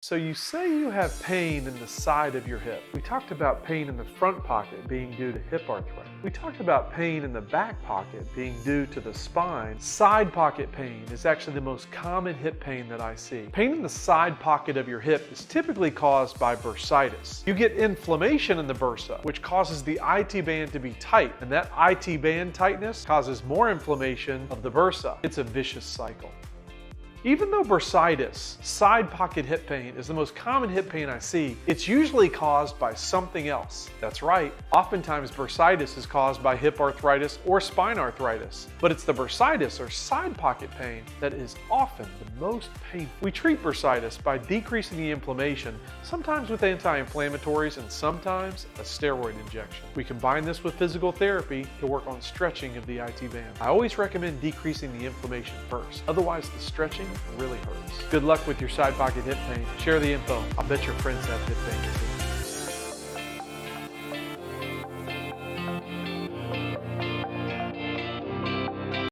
So you say you have pain in the side of your hip. We talked about pain in the front pocket being due to hip arthritis. We talked about pain in the back pocket being due to the spine. Side pocket pain is actually the most common hip pain that I see. Pain in the side pocket of your hip is typically caused by bursitis. You get inflammation in the bursa, which causes the IT band to be tight, and that IT band tightness causes more inflammation of the bursa. It's a vicious cycle. Even though bursitis, side pocket hip pain, is the most common hip pain I see, it's usually caused by something else. That's right, oftentimes bursitis is caused by hip arthritis or spine arthritis, but it's the bursitis or side pocket pain that is often the most painful. We treat bursitis by decreasing the inflammation, sometimes with anti-inflammatories and sometimes a steroid injection. We combine this with physical therapy to work on stretching of the IT band. I always recommend decreasing the inflammation first, otherwise the stretching really hurts. Good luck with your side pocket hip pain. Share the info. I'll bet your friends have hip pain too.